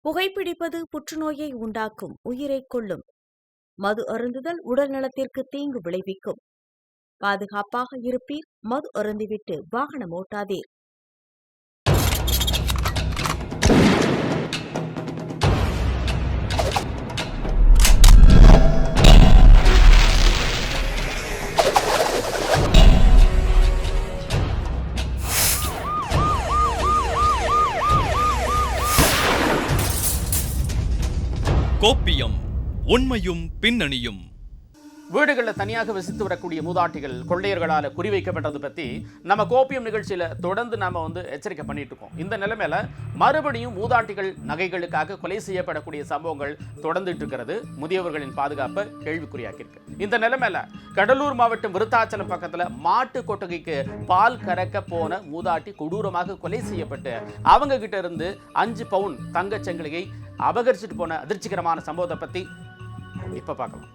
புகைப்பிடிப்பது புற்றுநோயை உண்டாக்கும், உயிரைக் கொல்லும். மது அருந்துதல் உடல் நலத்திற்கு தீங்கு விளைவிக்கும். பாதுகாப்பாக இருப்பீர், மது அருந்திவிட்டு வாகனம் ஓட்டாதீர். கோப்பியம், உண்மையும் பின்னணியும். வீடுகளில் தனியாக வசித்து வரக்கூடிய மூதாட்டிகள் கொள்ளையர்களால் குறிவைக்கப்பட்டது பற்றி நம்ம கோப்பியம் நிகழ்ச்சியில் தொடர்ந்து நாம் எச்சரிக்கை பண்ணிட்டு இருக்கோம். இந்த நிலைமையில மறுபடியும் மூதாட்டிகள் நகைகளுக்காக கொலை செய்யப்படக்கூடிய சம்பவங்கள் தொடர்ந்துட்டு இருக்கிறது. முதியவர்களின் பாதுகாப்பை கேள்விக்குறியாக்கியிருக்கு. இந்த நிலைமையில கடலூர் மாவட்டம் விருத்தாச்சலம் பக்கத்தில் மாட்டு கொட்டகைக்கு பால் கறக்க போன மூதாட்டி கொடூரமாக கொலை செய்யப்பட்டு அவங்க கிட்ட இருந்து 5 பவுன் தங்கச் சங்கிலியை அபகரிச்சுட்டு போன அதிர்ச்சிகரமான சம்பவத்தை பற்றி இப்ப பார்க்கலாம்.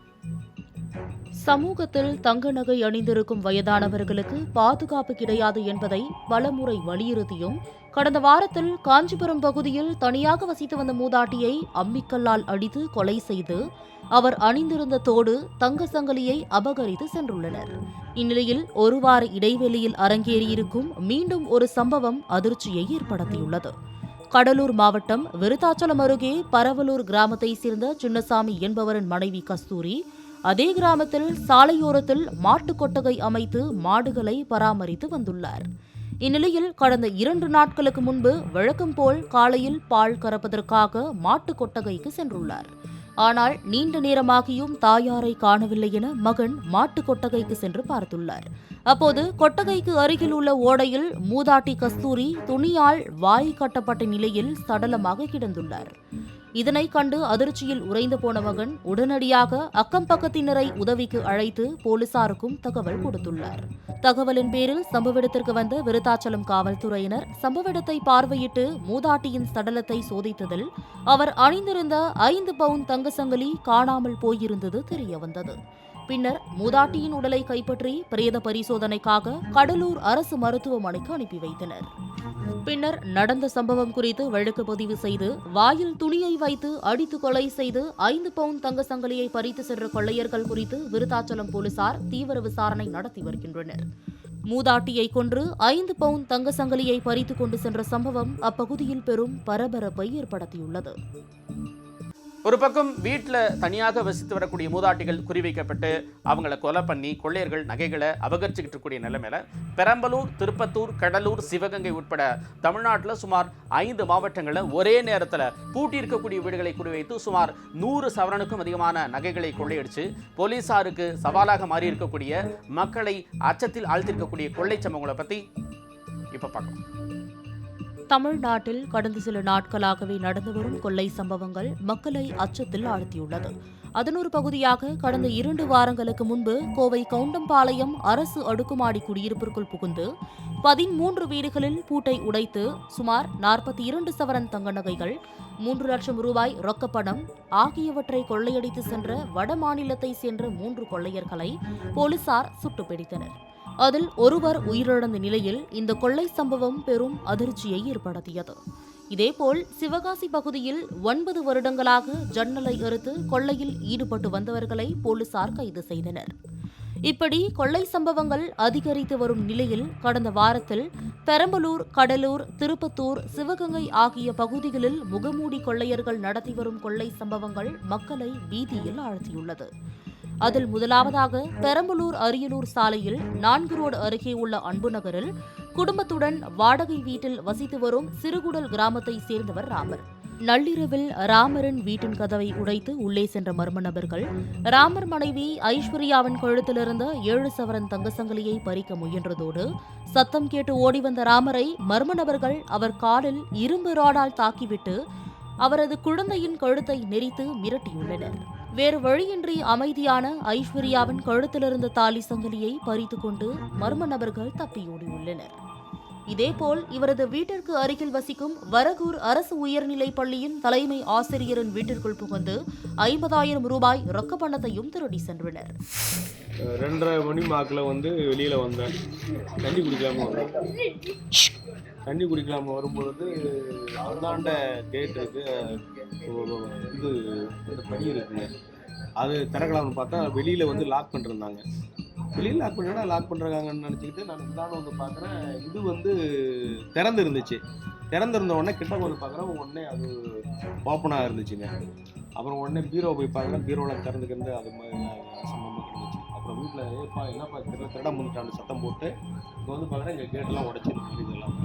சமூகத்தில் தங்க நகை அணிந்திருக்கும் வயதானவர்களுக்கு பாதுகாப்பு கிடையாது என்பதை பலமுறை வலியுறுத்தியும் கடந்த வாரத்தில் காஞ்சிபுரம் பகுதியில் தனியாக வசித்து வந்த மூதாட்டியை அம்மிக்கல்லால் அடித்து கொலை செய்து அவர் அணிந்திருந்த தோடு தங்க சங்கிலியை அபகரித்து சென்றுள்ளனர். இந்நிலையில் ஒரு வார இடைவெளியில் அரங்கேறியிருக்கும் மீண்டும் ஒரு சம்பவம் அதிர்ச்சியை ஏற்படுத்தியுள்ளது. கடலூர் மாவட்டம் விருத்தாச்சலம் அருகே பரவலூர் கிராமத்தை சேர்ந்த சின்னசாமி என்பவரின் மனைவி கஸ்தூரி அதே கிராமத்தில் சாலையோரத்தில் மாட்டுக் கொட்டகை அமைத்து மாடுகளை பராமரித்து வந்துள்ளார். இந்நிலையில் கடந்த 2 நாட்களுக்கு முன்பு வழக்கம் போல் காலையில் பால் கறப்பதற்காக மாட்டுக் கொட்டகைக்கு சென்றுள்ளார். ஆனால் நீண்ட நேரமாகியும் தாயாரை காணவில்லை என மகன் மாட்டுக் கொட்டகைக்கு சென்று பார்த்துள்ளார். அப்போது கொட்டகைக்கு அருகில் உள்ள ஓடையில் மூதாட்டி கஸ்தூரி துணியால் வாய் கட்டப்பட்ட நிலையில் சடலமாக கிடந்துள்ளார். இதனை கண்டு அதிர்ச்சியில் உறைந்து போன மகன் உடனடியாக அக்கம் பக்கத்தினரை உதவிக்கு அழைத்து போலீசாருக்கும் தகவல் கொடுத்துள்ளார். தகவலின் பேரில் சம்பவ இடத்திற்கு வந்த விருத்தாச்சலம் காவல்துறையினர் சம்பவ இடத்தை பார்வையிட்டு மூதாட்டியின் சடலத்தை சோதித்ததில் அவர் அணிந்திருந்த 5 பவுன் தங்க சங்கிலி காணாமல் போயிருந்தது தெரியவந்தது. பின்னர் மூதாட்டியின் உடலை கைப்பற்றி பிரேத பரிசோதனைக்காக கடலூர் அரசு மருத்துவமனைக்கு அனுப்பி வைத்தனர். பின்னர் நடந்த சம்பவம் குறித்து வழக்கு பதிவு செய்து வாயில் துணியை வைத்து அடித்து கொலை செய்து 5 பவுன் தங்க சங்கிலியை பறித்து சென்ற கொள்ளையர்கள் குறித்து விருத்தாச்சலம் போலீசார் தீவிர விசாரணை நடத்தி வருகின்றனர். மூதாட்டியை கொன்று 5 பவுன் தங்க சங்கிலியை பறித்து கொண்டு சென்ற சம்பவம் அப்பகுதியில் பெரும் பரபரப்பை ஏற்படுத்தியுள்ளது. ஒரு பக்கம் வீட்டில் தனியாக வசித்து வரக்கூடிய மூதாட்டிகள் குறிவைக்கப்பட்டு அவங்கள கொலை பண்ணி கொள்ளையர்கள் நகைகளை அபகரிச்சுக்கிட்டு இருக்கக்கூடிய நிலைமையில பெரம்பலூர், திருப்பத்தூர், கடலூர், சிவகங்கை உட்பட தமிழ்நாட்டில் சுமார் 5 மாவட்டங்களில் ஒரே நேரத்தில் பூட்டி இருக்கக்கூடிய வீடுகளை குறிவைத்து சுமார் 100 சவரனுக்கும் அதிகமான நகைகளை கொள்ளையடிச்சு போலீசாருக்கு சவாலாக மாறி இருக்கக்கூடிய மக்களை அச்சத்தில் ஆழ்த்திருக்கக்கூடிய கொள்ளை சம்பவங்களை பற்றி இப்போ பார்க்கலாம். தமிழ்நாட்டில் கடந்த சில நாட்களாகவே நடந்து வரும் கொள்ளை சம்பவங்கள் மக்களை அச்சத்தில் ஆழ்த்தியுள்ளது. அதன் ஒரு பகுதியாக கடந்த 2 வாரங்களுக்கு முன்பு கோவை கவுண்டம்பாளையம் அரசு அடுக்குமாடி குடியிருப்பிற்குள் புகுந்து 13 வீடுகளில் பூட்டை உடைத்து சுமார் 42 சவரன் தங்க நகைகள், 3 லட்சம் ரூபாய் ரொக்கப்பணம் ஆகியவற்றை கொள்ளையடித்து சென்ற வட மாநிலத்தை சேர்ந்த 3 கொள்ளையர்களை போலீசார் சுட்டுப்பிடித்தனர். அதில் ஒருவர் உயிரிழந்த நிலையில் இந்த கொள்ளை சம்பவம் பெரும் அதிர்ச்சியை ஏற்படுத்தியது. இதேபோல் சிவகாசி பகுதியில் 9 வருடங்களாக ஜன்னலை அறுத்து கொள்ளையில் ஈடுபட்டு வந்தவர்களை போலீசார் கைது செய்தனர். இப்படி கொள்ளை சம்பவங்கள் அதிகரித்து வரும் நிலையில் கடந்த வாரத்தில் பெரம்பலூர், கடலூர், திருப்பத்தூர், சிவகங்கை ஆகிய பகுதிகளில் முகமூடி கொள்ளையர்கள் நடத்தி வரும் கொள்ளை சம்பவங்கள் மக்களை பீதியில் ஆழ்த்தியுள்ளது. அதில் முதலாவதாக பெரம்பலூர் அரியலூர் சாலையில் 4 ரோடு அருகே உள்ள அன்பு நகரில் குடும்பத்துடன் வாடகை வீட்டில் வசித்து வரும் சிறுகுடல் கிராமத்தை சேர்ந்தவர் ராமர். நள்ளிரவில் ராமரின் வீட்டின் கதவை உடைத்து உள்ளே சென்ற மர்ம நபர்கள் ராமர் மனைவி ஐஸ்வர்யாவின் கழுத்திலிருந்த 7 சவரன் தங்க சங்கிலியை பறிக்க முயன்றதோடு சத்தம் கேட்டு ஓடி வந்த ராமரை மர்ம நபர்கள் அவர் காலில் இரும்பு ராடால் தாக்கிவிட்டு அவரது குழந்தையின் கழுத்தை நெரித்து மிரட்டியுள்ளனர். வேறு வழியின்றி அமைதியான ஐஸ்வர்யாவின் கழுத்திலிருந்த தாலி சங்கிலியை பறித்து கொண்டு மர்ம நபர்கள் தப்பியோடியுள்ளனர். இதேபோல் இவரது வீட்டிற்கு அருகில் வசிக்கும் வரகூர் அரசு உயர்நிலைப் பள்ளியின் தலைமை ஆசிரியரின் வீட்டிற்குள் புகுந்து 50,000 ரூபாய் ரொக்க பணத்தையும் திருடி சென்றனர். 2:30 மணி வாக்கில் வெளியில் வந்தேன். தண்ணி குடிக்காம தண்ணி குடிக்கலாமல் வரும்பொழுது அந்தாண்ட கேட் இருக்கு, இது இந்த படி இருக்குங்க, அது திறக்கலாம்னு பார்த்தா வெளியில் வந்து லாக் பண்ணிருந்தாங்க. வெளியில் லாக் பண்ணினா லாக் பண்ணுறாங்கன்னு நினச்சிக்கிட்டு நான் இந்தாண்ட வந்து பார்க்குறேன், இது வந்து திறந்து இருந்துச்சு. திறந்துருந்த உடனே கிட்ட வந்து பார்க்குறேன், உடனே அது ஓப்பனாக இருந்துச்சுங்க. அப்புறம் உடனே பீரோ போய் பார்க்குறேன், பீரோவில் திறந்துக்கிறது அது மாதிரி அசம்பவமாக இருந்துச்சு. அப்புறம் வீட்டில் ஏப்பா என்னப்பா திருட வந்துட்டான்னு சத்தம் போட்டு இங்கே வந்து பார்க்குறேன், எங்கள் கேட்டெல்லாம் உடச்சிருக்கு. இதெல்லாம்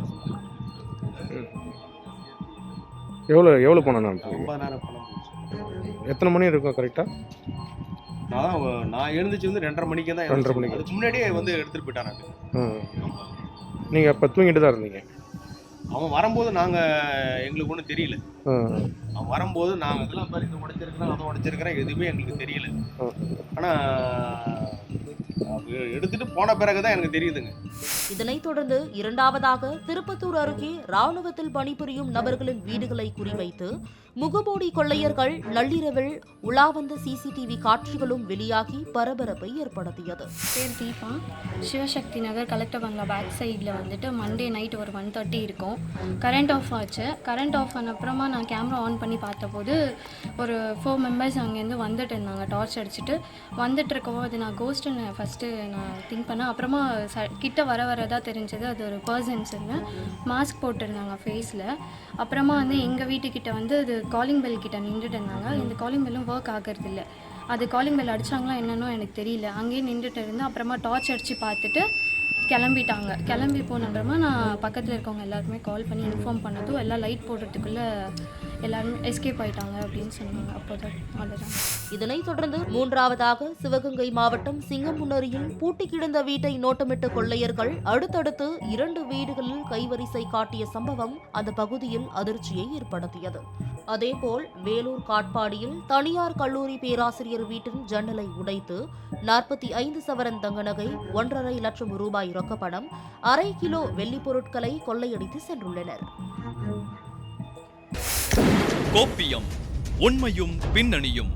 எவ்வளோ பணம் நான் 50,000 பணம் போச்சு. எத்தனை மணி இருக்கும் கரெக்டாக? நான் எழுந்துச்சு வந்து 2:30 மணிக்கு தான். 2:30 மணிக்கு. அதுக்கு முன்னாடியே வந்து எடுத்துகிட்டு போயிட்டான். நீங்கள் அப்போ தூங்கிட்டு தான் இருந்தீங்க? அவன் வரும்போது எங்களுக்கு ஒன்றும் தெரியல. அவன் வரும்போது நாங்கள் இதெல்லாம் மாதிரி இதை உடைச்சிருக்கிறேன் அதை உடைச்சிருக்கிறேன் எதுவுமே எங்களுக்கு தெரியல. ஆனால் எடுத்துட்டு போன பிறகுதான் எனக்கு தெரியுதுங்க. இதனைத் தொடர்ந்து இரண்டாவதாக திருப்பத்தூர் அருகே ராணுவத்தில் பணிபுரியும் நபர்களின் வீடுகளை குறிவைத்து முகமூடி கொள்ளையர்கள் நள்ளிரவில் உலாவந்த சிசிடிவி காட்சிகளும் வெளியாகி பரபரப்பை ஏற்படுத்தியது. பேர் தீபா, சிவசக்தி நகர் கலெக்டர் பங்களா பேக் சைடில் வந்துட்டு மண்டே நைட் ஒரு 1:30 இருக்கும். கரண்ட் ஆஃப் ஆச்சு. கரண்ட் ஆஃப் ஆன அப்புறமா நான் கேமரா ஆன் பண்ணி பார்த்தபோது ஒரு 4 மெம்பர்ஸ் அங்கேருந்து வந்துட்டு இருந்தாங்க, டார்ச் அடிச்சுட்டு வந்துட்டு இருக்கவும் அது நான் கோஸ்ட்டுன்னு ஃபஸ்ட்டு நான் திங்க் பண்ணேன். அப்புறமா கிட்ட வரதான் தெரிஞ்சது அது ஒரு பர்சன்ஸ் இல்லை, மாஸ்க் போட்டிருந்தாங்க ஃபேஸில். அப்புறமா வந்து எங்கள் வீட்டுக்கிட்ட வந்து அது காலிங் பெல் கிட்ட நின்றுட்டு இருந்தாங்க. இந்த காலிங் பெல்லும் ஒர்க் ஆகிறது இல்லை. அது காலிங் பெல் அடித்தாங்களா என்னன்னோ எனக்கு தெரியல. அங்கேயே நின்றுட்டு இருந்து அப்புறமா டார்ச் அடித்து பார்த்துட்டு கிளம்பிட்டாங்க. கிளம்பி போனப்புறமா நான் பக்கத்தில் இருக்கவங்க எல்லாருக்குமே கால் பண்ணி இன்ஃபார்ம் பண்ணதும் எல்லாம் லைட் போடுறதுக்குள்ளே எல்லாருமே எஸ்கேப் ஆயிட்டாங்க அப்படின்னு சொன்னாங்க. அப்போதான் அவ்வளோதான். இதனைத் தொடர்ந்து மூன்றாவதாக சிவகங்கை மாவட்டம் சிங்கமுன்னரியில் பூட்டி கிடந்த வீட்டை நோட்டமிட்ட கொள்ளையர்கள் அடுத்தடுத்து 2 வீடுகளில் கைவரிசை காட்டிய சம்பவம் அந்த பகுதியில் அதிர்ச்சியை ஏற்படுத்தியது. அதேபோல் வேலூர் காட்பாடியில் தனியார் கல்லூரி பேராசிரியர் வீட்டின் ஜன்னலை உடைத்து 45 சவரன் தங்க நகை, 1.5 லட்சம் ரூபாய் ரொக்கப்பணம், 1/2 கிலோ வெள்ளிப் பொருட்களை கொள்ளையடித்து சென்றுள்ளனர். கோப்பியம், உண்மையும் பின்னணியும்.